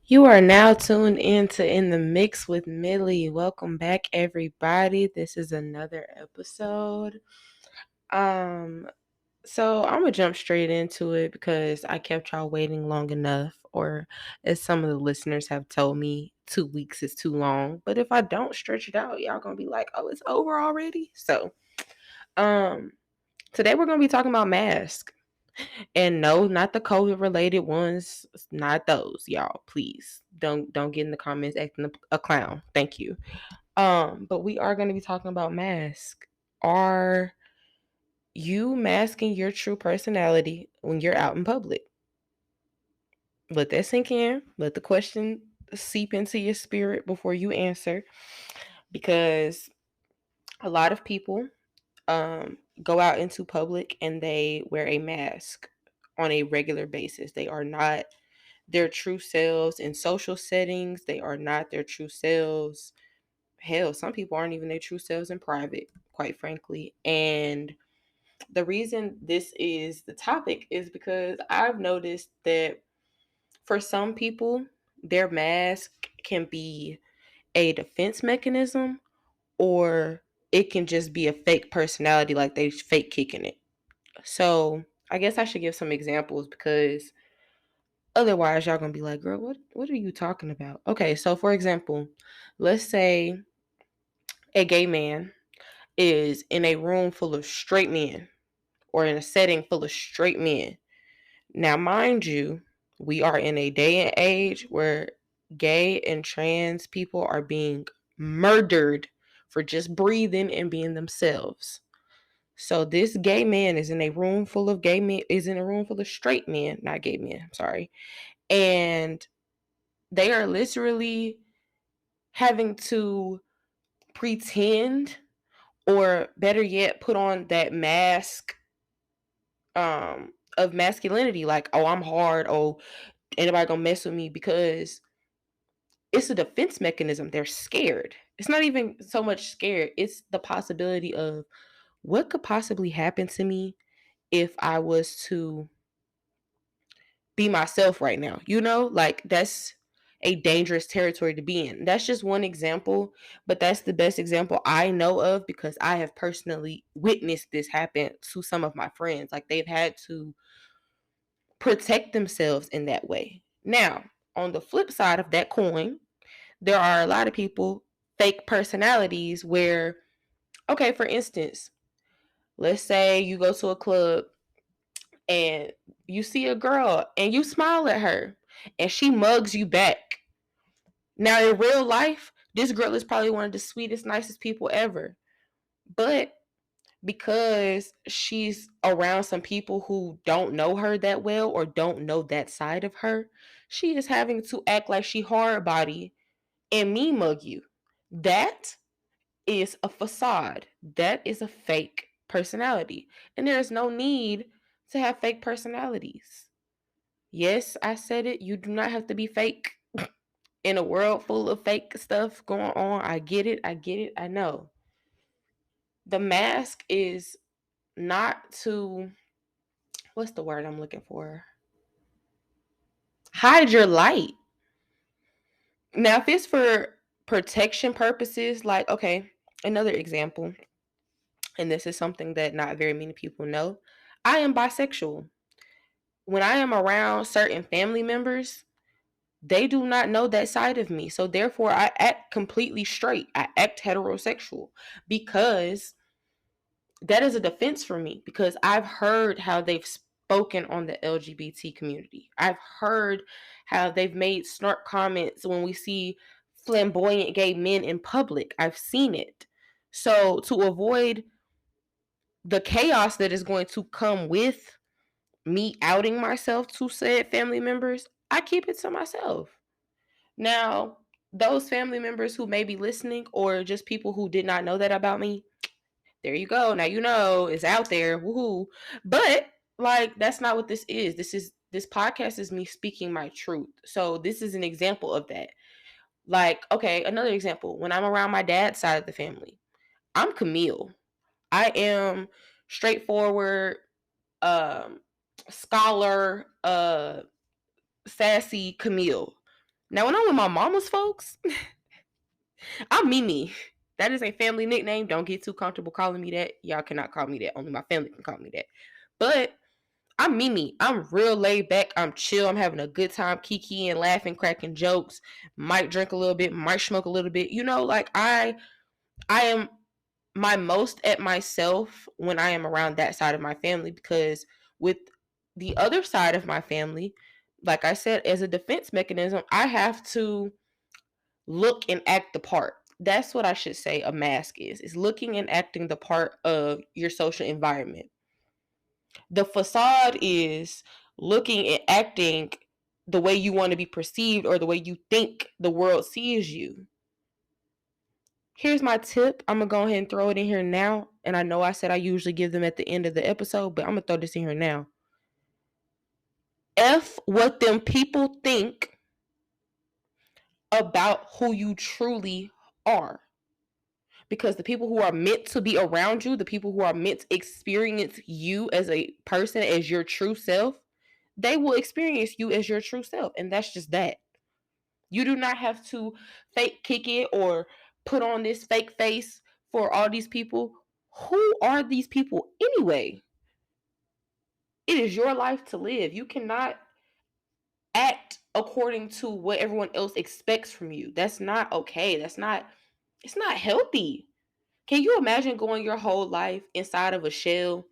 You are now tuned into In the Mix with Millie. Welcome back, everybody. This is another episode. Um, so I'm gonna jump straight into it because I kept y'all waiting long enough, or as some of the listeners have told me, 2 weeks is too long. But if I don't stretch it out, y'all gonna be like, "Oh, it's over already." So, um, today we're gonna be talking about masks. And no, not the COVID related ones. Not those, y'all. Please don't get in the comments acting a clown. Thank you. But we are going to be talking about masks. Are you masking your true personality when you're out in public? Let that sink in. Let the question seep into your spirit before you answer, because a lot of people go out into public and they wear a mask on a regular basis. They are not their true selves in social settings. They are not their true selves. Hell, some people aren't even their true selves in private, quite frankly. And the reason this is the topic is because I've noticed that for some people, their mask can be a defense mechanism, or it can just be a fake personality, like they fake kicking it. So I guess I should give some examples, because otherwise, y'all gonna be like, girl, what are you talking about? Okay, so for example, let's say a gay man is in a room full of straight men, or in a setting full of straight men. Now, mind you, we are in a day and age where gay and trans people are being murdered for just breathing and being themselves. So this gay man is in a room full of gay men, is in a room full of straight men, not gay men, I'm sorry. And they are literally having to pretend, or better yet, put on that mask of masculinity, like, oh, I'm hard, oh, anybody gonna mess with me, because it's a defense mechanism. They're scared. It's not even so much scared, it's the possibility of what could possibly happen to me if I was to be myself right now. Like, that's a dangerous territory to be in. That's just one example, but that's the best example I know of, because I have personally witnessed this happen to some of my friends. Like, they've had to protect themselves in that way. Now, on the flip side of that coin, there are a lot of people, fake personalities, where, okay, for instance, let's say you go to a club and you see a girl and you smile at her and she mugs you back. Now, in real life, this girl is probably one of the sweetest, nicest people ever. But because she's around some people who don't know her that well, or don't know that side of her, she is having to act like she hard body and me mug you. That is a facade. That is a fake personality. And there is no need to have fake personalities. Yes, I said it. You do not have to be fake in a world full of fake stuff going on. I get it. I get it. I know. The mask is not to, what's the word I'm looking for? Hide your light. Now, if it's for protection purposes, like, okay, another example, and this is something that not very many people know, I am bisexual. When I am around certain family members, they do not know that side of me. So therefore, I act completely straight. I act heterosexual, because that is a defense for me, because I've heard how they've spoken on the LGBT community. I've heard how they've made snark comments when we see flamboyant gay men in public. I've seen it. So to avoid the chaos that is going to come with me outing myself to said family members, I keep it to myself. Now, those family members who may be listening, or just people who did not know that about me, there you go. Now you know it's out there. Woohoo. But like, that's not what this is. This podcast is me speaking my truth. So this is an example of that. Like, okay, another example. When I'm around my dad's side of the family, I'm Camille. I am straightforward, um, scholar, sassy Camille. Now, when I'm with my mama's folks, I'm Mimi. That is a family nickname. Don't get too comfortable calling me that. Y'all cannot call me that. Only my family can call me that. But I'm Mimi. I'm real laid back. I'm chill. I'm having a good time, kikiing, laughing, cracking jokes. Might drink a little bit, might smoke a little bit. Like I am my most at myself when I am around that side of my family, because with the other side of my family, like I said, as a defense mechanism, I have to look and act the part. That's what I should say a mask is looking and acting the part of your social environment. The facade is looking and acting the way you want to be perceived or the way you think the world sees you. Here's my tip. I'm going to go ahead and throw it in here now. And I know I said I usually give them at the end of the episode, but I'm going to throw this in here now. F what them people think about who you truly are. Because the people who are meant to be around you, the people who are meant to experience you as a person, as your true self, they will experience you as your true self. And that's just that. You do not have to fake kick it or put on this fake face for all these people. Who are these people anyway? It is your life to live. You cannot act according to what everyone else expects from you. That's not okay. It's not healthy. Can you imagine going your whole life inside of a shell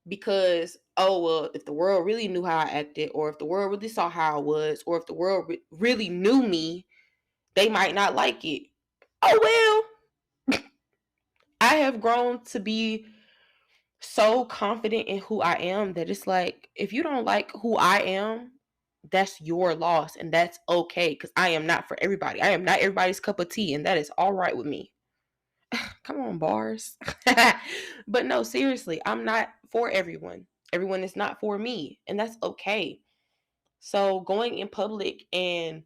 because, oh, well, if the world really knew how I acted, or if the world really saw how I was, or if the world really knew me, they might not like it. Oh, well, I have grown to be so confident in who I am that it's like, if you don't like who I am, that's your loss, and that's okay, because I am not for everybody. I am not everybody's cup of tea, and that is all right with me. Come on, bars. But no, seriously, I'm not for everyone. Everyone is not for me, and that's okay. So going in public and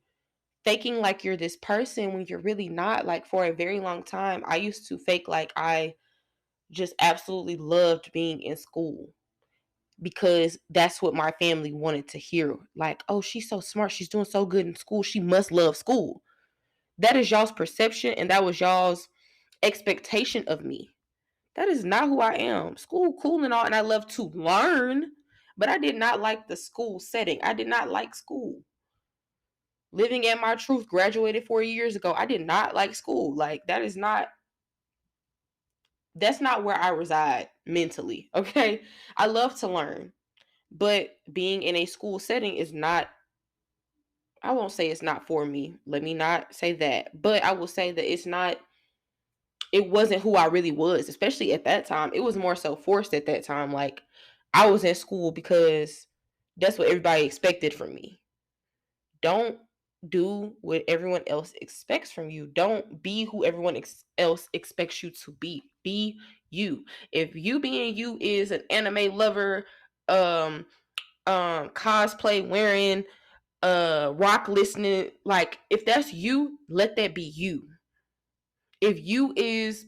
faking like you're this person when you're really not, like for a very long time, I used to fake like I just absolutely loved being in school because that's what my family wanted to hear. Like, oh, she's so smart. She's doing so good in school. She must love school. That is y'all's perception, and that was y'all's expectation of me. That is not who I am. School cool and all, and I love to learn, but I did not like the school setting. I did not like school. Living at my truth, graduated 4 years ago. I did not like school. Like that's not where I reside mentally. Okay. I love to learn, but being in a school setting is not, I won't say it's not for me. Let me not say that. But I will say that it wasn't who I really was, especially at that time. It was more so forced at that time. Like I was in school because that's what everybody expected from me. Don't do what everyone else expects from you. Don't be who everyone else expects you to be. Be you. If you being you is an anime lover, um, cosplay wearing, rock listening, like if that's you, let that be you. If you is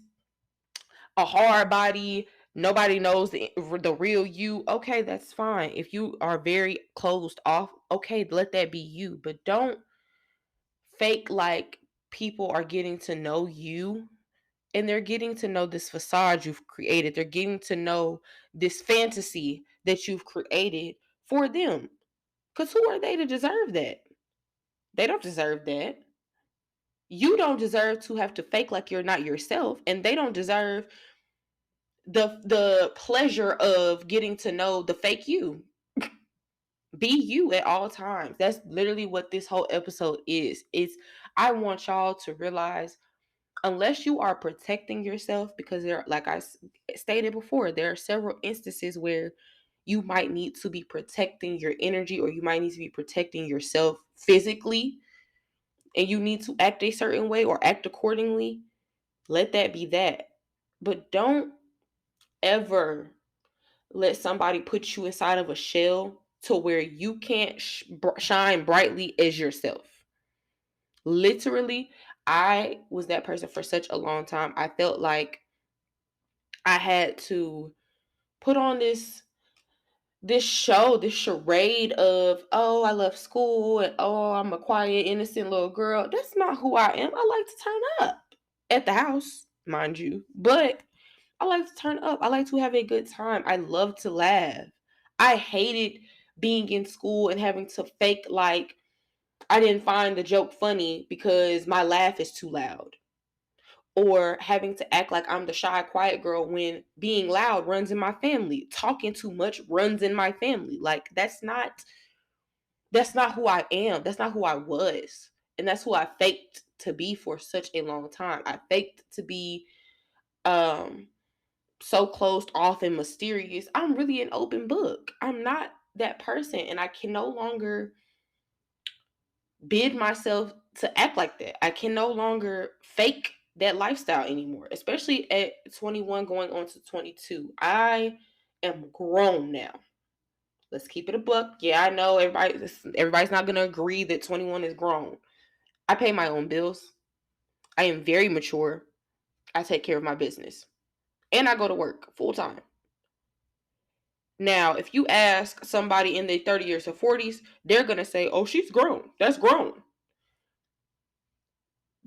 a hard body, nobody knows the real you, okay, that's fine. If you are very closed off, okay, let that be you. But don't fake like people are getting to know you, and they're getting to know this facade you've created. They're getting to know this fantasy that you've created for them. Because who are they to deserve that? They don't deserve that. You don't deserve to have to fake like you're not yourself, and they don't deserve the pleasure of getting to know the fake you. Be you at all times. That's literally what this whole episode is. It's I want y'all to realize, unless you are protecting yourself, because there, like I stated before, there are several instances where you might need to be protecting your energy, or you might need to be protecting yourself physically, and you need to act a certain way or act accordingly. Let that be that. But don't ever let somebody put you inside of a shell to where you can't shine brightly as yourself. Literally, I was that person for such a long time. I felt like I had to put on this this show, this charade of, oh, I love school and oh, I'm a quiet, innocent little girl. That's not who I am. I like to turn up at the house, mind you, but I like to turn up. I like to have a good time. I love to laugh. I hated being in school and having to fake like I didn't find the joke funny because my laugh is too loud. Or having to act like I'm the shy, quiet girl when being loud runs in my family. Talking too much runs in my family. Like that's not who I am. That's not who I was. And that's who I faked to be for such a long time. I faked to be um so closed off and mysterious. I'm really an open book. I'm not that person, and I can no longer bid myself to act like that. I can no longer fake that lifestyle anymore, especially at 21 going on to 22. I am grown now. Let's keep it a buck. Yeah, I know everybody's not going to agree that 21 is grown. I pay my own bills. I am very mature. I take care of my business. And I go to work full time. Now, if you ask somebody in their 30s or 40s, they're going to say, oh, she's grown. That's grown.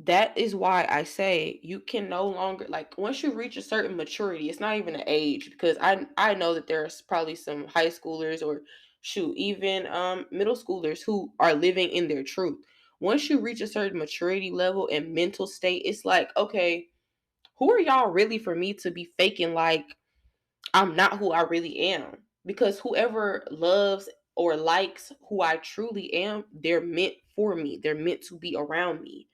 That is why I say you can no longer, like, once you reach a certain maturity, it's not even an age, because I know that there's probably some high schoolers or shoot, even middle schoolers who are living in their truth. Once you reach a certain maturity level and mental state, it's like, okay, who are y'all really for me to be faking like I'm not who I really am? Because whoever loves or likes who I truly am, they're meant for me. They're meant to be around me.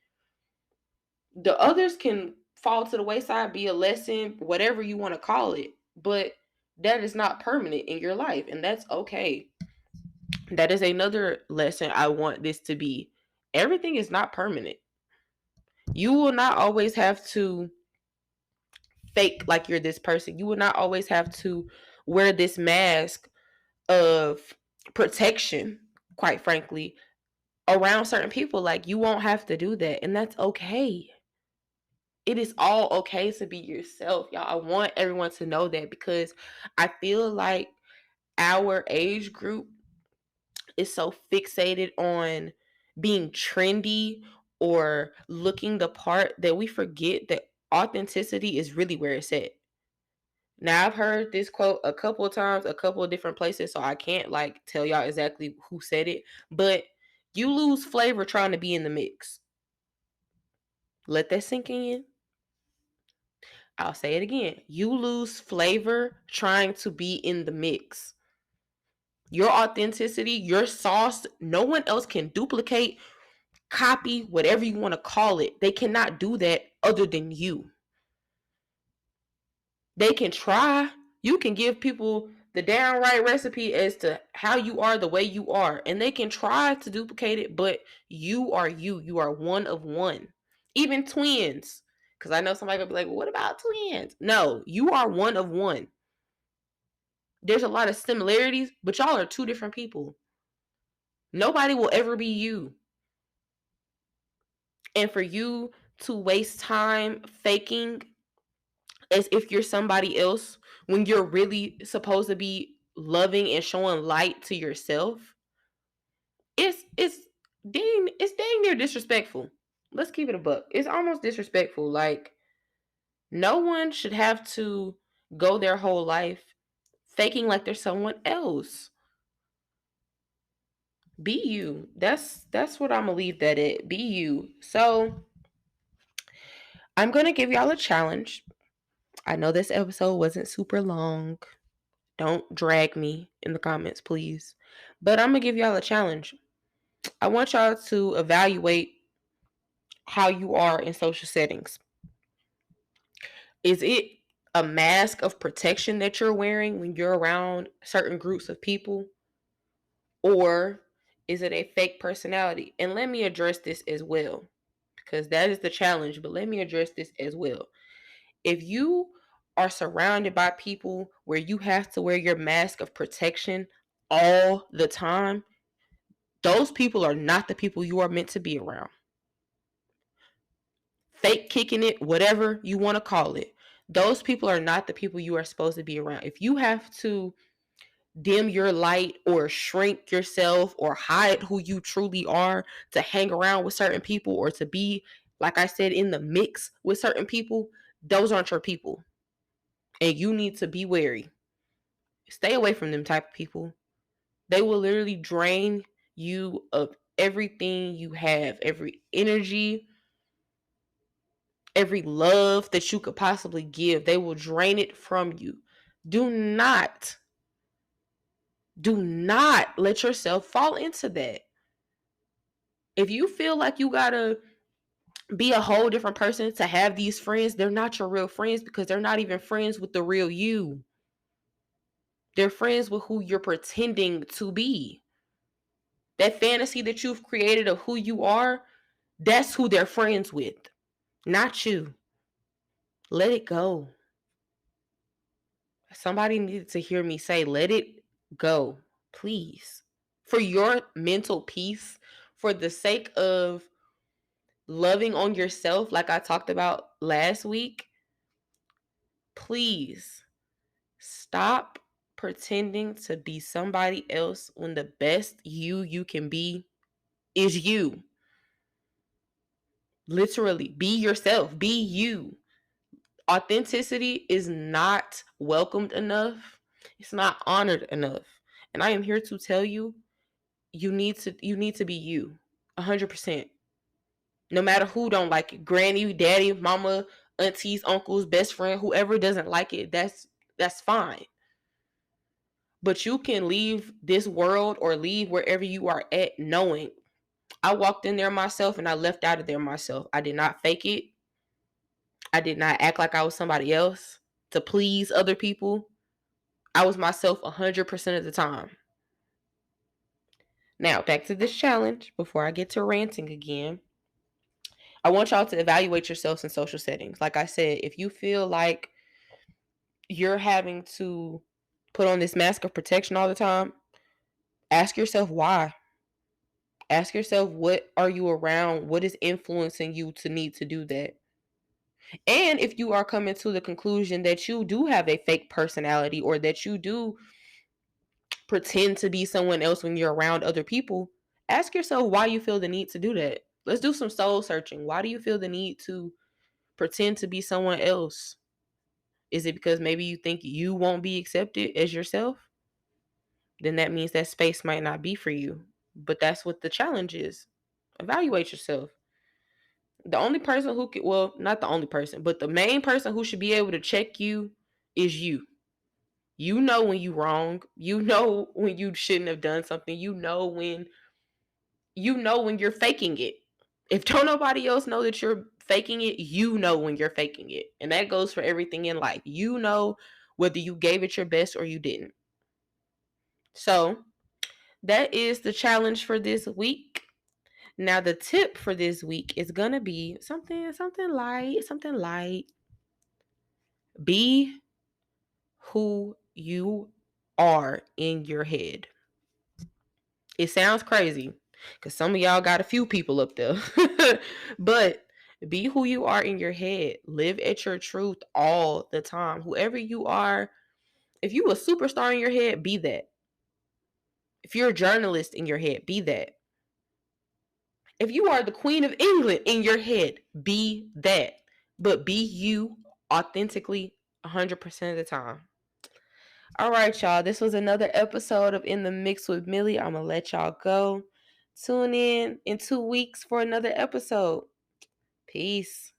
The others can fall to the wayside, be a lesson, whatever you want to call it, but that is not permanent in your life, and that's okay. That is another lesson I want this to be. Everything is not permanent. You will not always have to fake like you're this person. You will not always have to wear this mask of protection, quite frankly, around certain people. Like, you won't have to do that, and that's okay. It is all okay to be yourself, y'all. I want everyone to know that, because I feel like our age group is so fixated on being trendy or looking the part that we forget that authenticity is really where it's at. Now, I've heard this quote a couple of times, a couple of different places, so I can't like tell y'all exactly who said it, but you lose flavor trying to be in the mix. Let that sink in. I'll say it again. You lose flavor trying to be in the mix. Your authenticity, your sauce, no one else can duplicate, copy, whatever you want to call it. They cannot do that other than you. They can try. You can give people the downright recipe as to how you are the way you are, and they can try to duplicate it, but you are you. You are one of one. Even twins. Because I know somebody will be like, well, what about twins? No, you are one of one. There's a lot of similarities, but y'all are two different people. Nobody will ever be you. And for you to waste time faking as if you're somebody else when you're really supposed to be loving and showing light to yourself, it's dang near disrespectful. Let's keep it a buck. It's almost disrespectful. Like, no one should have to go their whole life faking like they're someone else. Be you. That's what I'm gonna leave that at. Be you. So I'm gonna give y'all a challenge. I know this episode wasn't super long. Don't drag me in the comments, please. But I'm gonna give y'all a challenge. I want y'all to evaluate how you are in social settings. Is it a mask of protection that you're wearing when you're around certain groups of people? Or is it a fake personality? And let me address this as well, because that is the challenge, but let me address this as well. If you are surrounded by people where you have to wear your mask of protection all the time, those people are not the people you are meant to be around. Fake kicking it, whatever you want to call it. Those people are not the people you are supposed to be around. If you have to dim your light or shrink yourself or hide who you truly are to hang around with certain people or to be, like I said, in the mix with certain people, those aren't your people. And you need to be wary. Stay away from them type of people. They will literally drain you of everything you have, every energy, every love that you could possibly give. They will drain it from you. Do not, do not let yourself fall into that. If you feel like you gotta be a whole different person to have these friends, they're not your real friends because they're not even friends with the real you. They're friends with who you're pretending to be. That fantasy that you've created of who you are, that's who they're friends with, not you. Let it go. Somebody needed to hear me say, let it go, please. For your mental peace, for the sake of loving on yourself, like I talked about last week, please stop pretending to be somebody else when the best you can be is you. Literally, be yourself, be you. Authenticity is not welcomed enough. It's not honored enough. And I am here to tell you, you need to be you. 100%. No matter who don't like it. Granny, daddy, mama, aunties, uncles, best friend, whoever doesn't like it, that's fine. But you can leave this world or leave wherever you are at knowing I walked in there myself and I left out of there myself. I did not fake it. I did not act like I was somebody else to please other people. I was myself 100% of the time. Now, back to this challenge before I get to ranting again. I want y'all to evaluate yourselves in social settings. Like I said, if you feel like you're having to put on this mask of protection all the time, ask yourself why. Ask yourself, what are you around? What is influencing you to need to do that? And if you are coming to the conclusion that you do have a fake personality or that you do pretend to be someone else when you're around other people, ask yourself why you feel the need to do that. Let's do some soul searching. Why do you feel the need to pretend to be someone else? Is it because maybe you think you won't be accepted as yourself? Then that means that space might not be for you. But that's what the challenge is. Evaluate yourself. The only person who can, well, not the only person, but the main person who should be able to check you is you. You know when you wrong. You know when you shouldn't have done something. You know when you're faking it. If don't nobody else know that you're faking it, you know when you're faking it. And that goes for everything in life. You know whether you gave it your best or you didn't. So, that is the challenge for this week. Now the tip for this week is going to be something light. Be who you are in your head. It sounds crazy because some of y'all got a few people up there. But be who you are in your head. Live at your truth all the time. Whoever you are, if you a superstar in your head, be that. If you're a journalist in your head, be that. If you are the Queen of England in your head, be that. But be you authentically 100% of the time. All right, y'all. This was another episode of In the Mix with Millie. I'm going to let y'all go. Tune in 2 weeks for another episode. Peace.